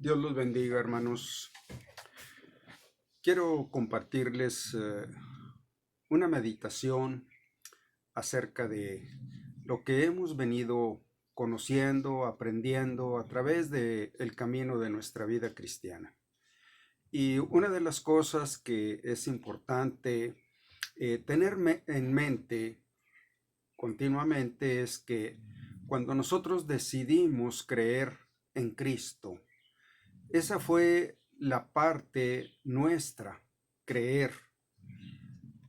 Dios los bendiga, hermanos. Quiero compartirles una meditación acerca de lo que hemos venido conociendo, aprendiendo a través del camino de nuestra vida cristiana. Y una de las cosas que es importante tener en mente continuamente es que cuando nosotros decidimos creer en Cristo, esa fue la parte nuestra, creer.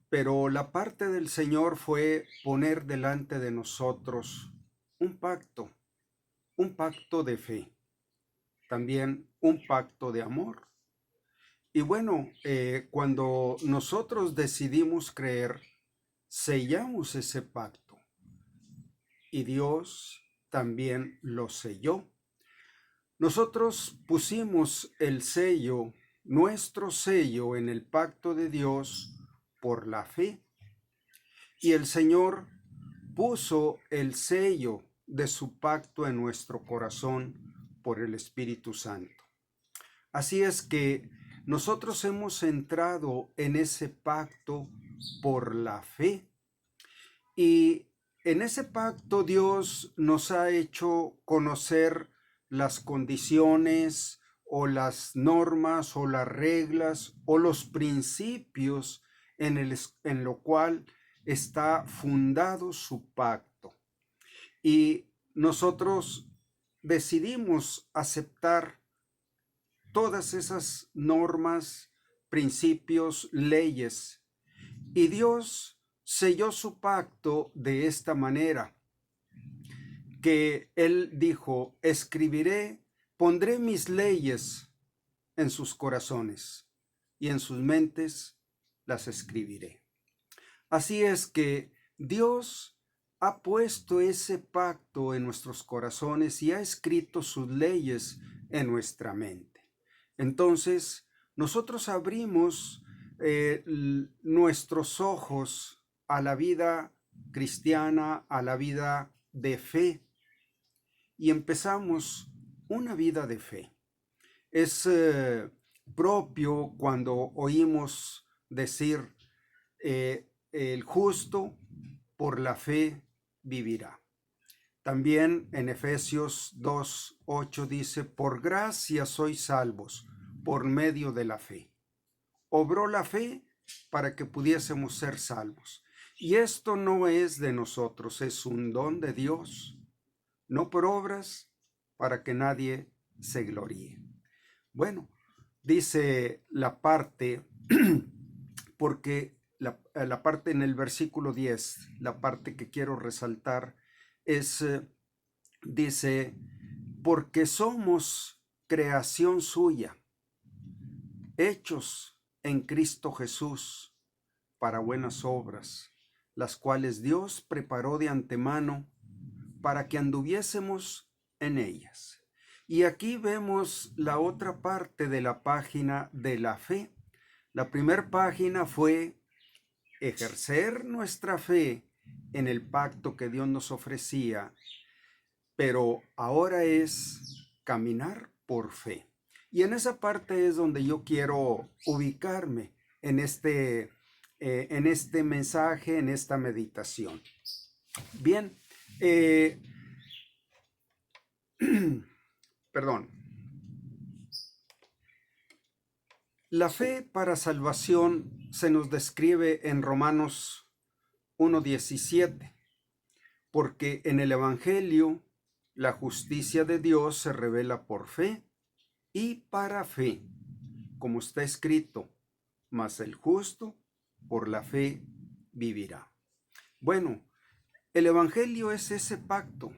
Pero la parte del Señor fue poner delante de nosotros un pacto de fe, también un pacto de amor. Y bueno, cuando nosotros decidimos creer, sellamos ese pacto y Dios también lo selló. Nosotros pusimos el sello, nuestro sello en el pacto de Dios por la fe. Y el Señor puso el sello de su pacto en nuestro corazón por el Espíritu Santo. Así es que nosotros hemos entrado en ese pacto por la fe. Y en ese pacto Dios nos ha hecho conocer las condiciones o las normas o las reglas o los principios en lo cual está fundado su pacto. Y nosotros decidimos aceptar todas esas normas, principios, leyes. Y Dios selló su pacto de esta manera, que Él dijo: pondré mis leyes en sus corazones y en sus mentes las escribiré. Así es que Dios ha puesto ese pacto en nuestros corazones y ha escrito sus leyes en nuestra mente. Entonces, nosotros abrimos nuestros ojos a la vida cristiana, a la vida de fe, y empezamos una vida de fe. Es propio cuando oímos decir, el justo por la fe vivirá. También en Efesios 2:8 dice: por gracia sois salvos por medio de la fe. Obró la fe para que pudiésemos ser salvos. Y esto no es de nosotros, es un don de Dios, no por obras, para que nadie se gloríe. Bueno, dice la parte, porque la parte en el versículo 10, la parte que quiero resaltar es, dice: porque somos creación suya, hechos en Cristo Jesús para buenas obras, las cuales Dios preparó de antemano para que anduviésemos en ellas. Y aquí vemos la otra parte de la página de la fe. La primera página fue ejercer nuestra fe en el pacto que Dios nos ofrecía, pero ahora es caminar por fe. Y en esa parte es donde yo quiero ubicarme en este mensaje, en esta meditación. Bien, perdón. La fe para salvación se nos describe en Romanos 1:17, porque en el Evangelio la justicia de Dios se revela por fe y para fe, como está escrito: mas el justo por la fe vivirá. Bueno, el Evangelio es ese pacto.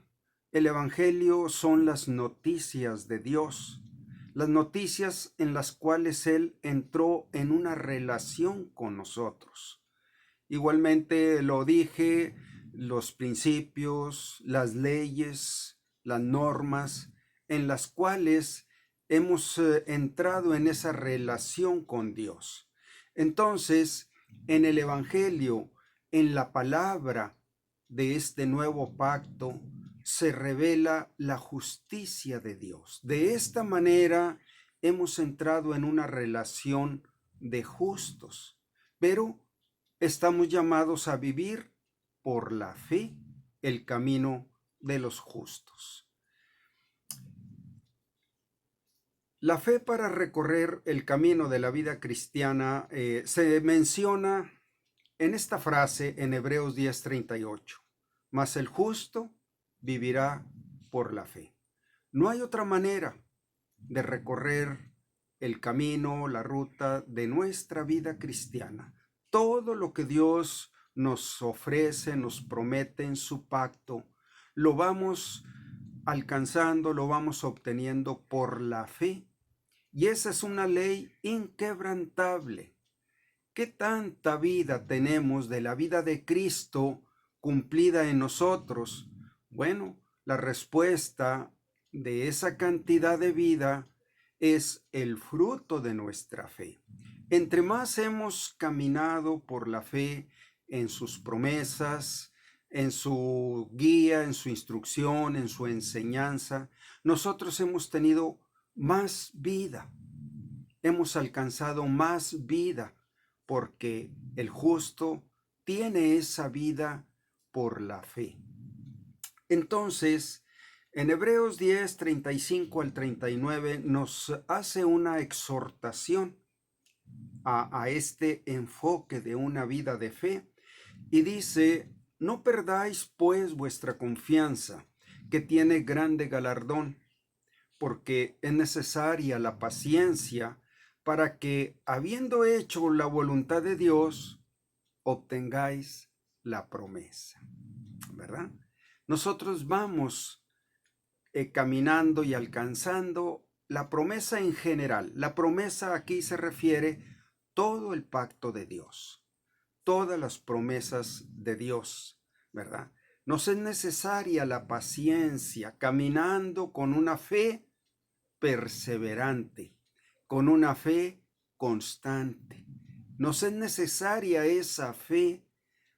El Evangelio son las noticias de Dios, las noticias en las cuales Él entró en una relación con nosotros. Igualmente lo dije, los principios, las leyes, las normas en las cuales hemos entrado en esa relación con Dios. Entonces, en el Evangelio, en la palabra de este nuevo pacto, se revela la justicia de Dios. De esta manera hemos entrado en una relación de justos, pero estamos llamados a vivir por la fe el camino de los justos. La fe para recorrer el camino de la vida cristiana se menciona en esta frase en Hebreos 10:38. Mas el justo vivirá por la fe. No hay otra manera de recorrer el camino, la ruta de nuestra vida cristiana. Todo lo que Dios nos ofrece, nos promete en su pacto, lo vamos alcanzando, lo vamos obteniendo por la fe. Y esa es una ley inquebrantable. ¿Qué tanta vida tenemos de la vida de Cristo cumplida en nosotros? Bueno, la respuesta de esa cantidad de vida es el fruto de nuestra fe. Entre más hemos caminado por la fe en sus promesas, en su guía, en su instrucción, en su enseñanza, nosotros hemos tenido más vida, hemos alcanzado más vida, porque el justo tiene esa vida por la fe. Entonces, en Hebreos 10:35 al 39 nos hace una exhortación a este enfoque de una vida de fe y dice: no perdáis pues vuestra confianza, que tiene grande galardón, porque es necesaria la paciencia para que, habiendo hecho la voluntad de Dios, obtengáis la promesa, ¿verdad? Nosotros vamos caminando y alcanzando la promesa en general. La promesa aquí se refiere todo el pacto de Dios, todas las promesas de Dios, ¿verdad? Nos es necesaria la paciencia, caminando con una fe perseverante, con una fe constante. Nos es necesaria esa fe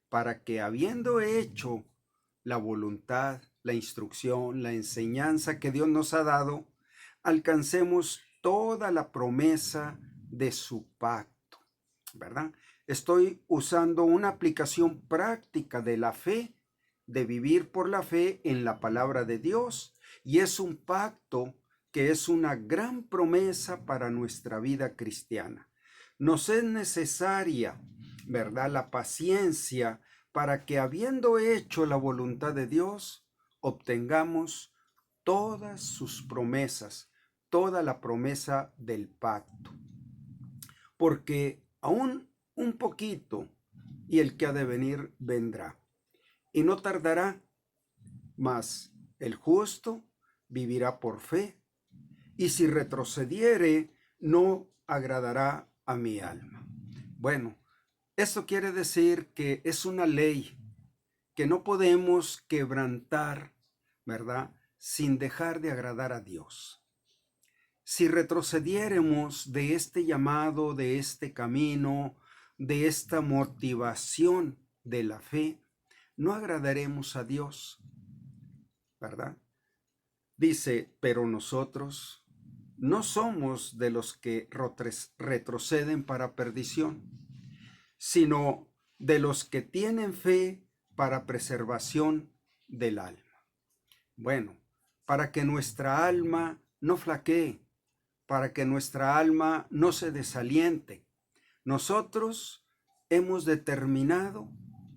para que, habiendo hecho la voluntad, la instrucción, la enseñanza que Dios nos ha dado, alcancemos toda la promesa de su pacto, ¿verdad? Estoy usando una aplicación práctica de la fe, de vivir por la fe en la palabra de Dios, y es un pacto que es una gran promesa para nuestra vida cristiana. Nos es necesaria, ¿verdad?, la paciencia para que, habiendo hecho la voluntad de Dios, obtengamos todas sus promesas, toda la promesa del pacto. Porque aún un poquito, y el que ha de venir vendrá, y no tardará, mas el justo vivirá por fe, y si retrocediere, no agradará a mi alma. Bueno, esto quiere decir que es una ley que no podemos quebrantar, ¿verdad?, sin dejar de agradar a Dios. Si retrocediéremos de este llamado, de este camino, de esta motivación de la fe, no agradaremos a Dios, ¿verdad? Dice: pero nosotros no somos de los que retroceden para perdición, sino de los que tienen fe para preservación del alma. Bueno, para que nuestra alma no flaquee, para que nuestra alma no se desaliente, nosotros hemos determinado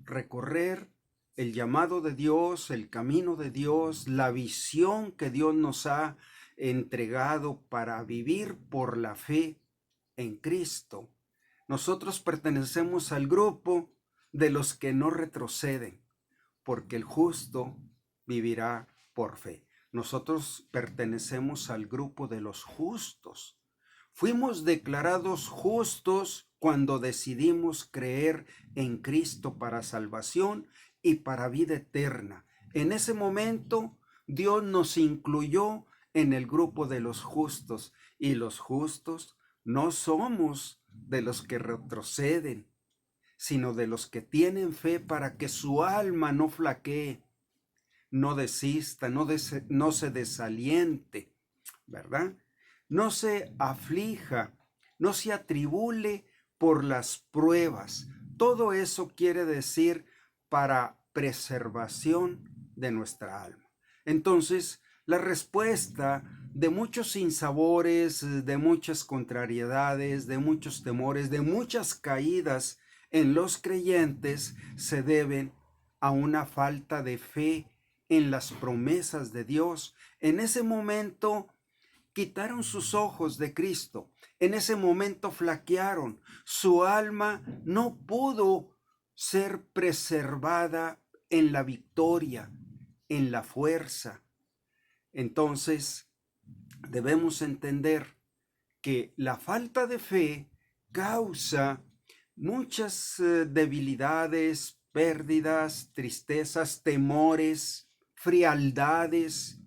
recorrer el llamado de Dios, el camino de Dios, la visión que Dios nos ha entregado para vivir por la fe en Cristo. Nosotros pertenecemos al grupo de los que no retroceden, porque el justo vivirá por fe. Nosotros pertenecemos al grupo de los justos. Fuimos declarados justos cuando decidimos creer en Cristo para salvación y para vida eterna. En ese momento, Dios nos incluyó en el grupo de los justos, y los justos no somos de los que retroceden, sino de los que tienen fe para que su alma no flaquee, no desista, no se desaliente, ¿verdad? No se aflija, no se atribule por las pruebas. Todo eso quiere decir para preservación de nuestra alma. Entonces, la respuesta de muchos sinsabores, de muchas contrariedades, de muchos temores, de muchas caídas en los creyentes se deben a una falta de fe en las promesas de Dios. En ese momento quitaron sus ojos de Cristo. En ese momento flaquearon. Su alma no pudo ser preservada en la victoria, en la fuerza. Entonces, debemos entender que la falta de fe causa muchas debilidades, pérdidas, tristezas, temores, frialdades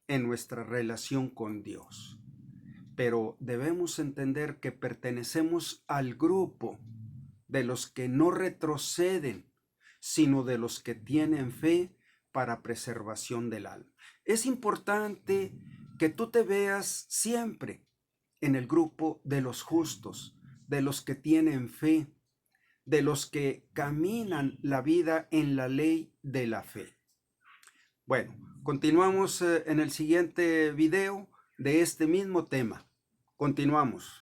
en nuestra relación con Dios. Pero debemos entender que pertenecemos al grupo de los que no retroceden, sino de los que tienen fe para preservación del alma. Es importante que tú te veas siempre en el grupo de los justos, de los que tienen fe, de los que caminan la vida en la ley de la fe. Bueno, continuamos en el siguiente video de este mismo tema. Continuamos.